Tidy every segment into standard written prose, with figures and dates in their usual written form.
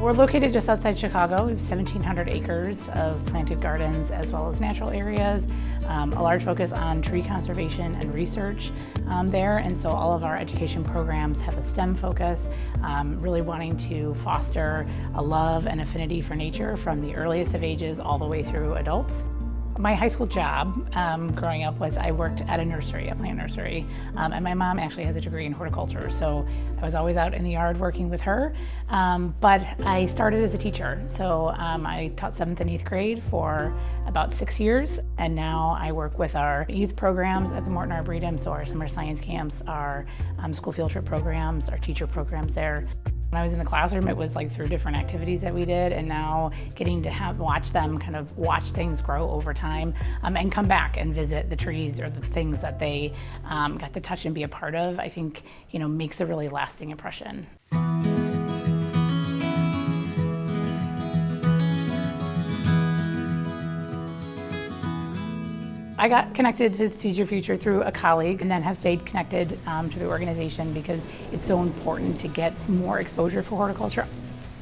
we're located just outside Chicago. We have 1,700 acres of planted gardens as well as natural areas, a large focus on tree conservation and research there, and so all of our education programs have a STEM focus, really wanting to foster a love and affinity for nature from the earliest of ages all the way through adults. My high school job growing up was I worked at a nursery, a plant nursery, and my mom actually has a degree in horticulture, so I was always out in the yard working with her. But I started as a teacher, so I taught 7th and 8th grade for about 6 years, and now I work with our youth programs at the Morton Arboretum, so our summer science camps, our school field trip programs, our teacher programs there. When I was in the classroom, it was like through different activities that we did, and now getting to watch them kind of watch things grow over time and come back and visit the trees or the things that they got to touch and be a part of, I think, makes a really lasting impression. I got connected to Seed Your Future through a colleague and then have stayed connected to the organization because it's so important to get more exposure for horticulture.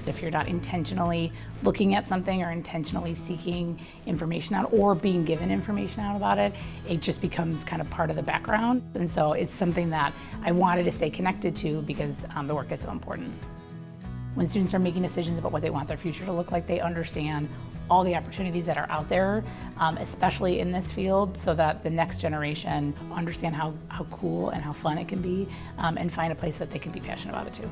If you're not intentionally looking at something or intentionally seeking information out or being given information out about it, it just becomes kind of part of the background. And so it's something that I wanted to stay connected to because the work is so important. When students are making decisions about what they want their future to look like, they understand all the opportunities that are out there, especially in this field, so that the next generation understand how cool and how fun it can be and find a place that they can be passionate about it too.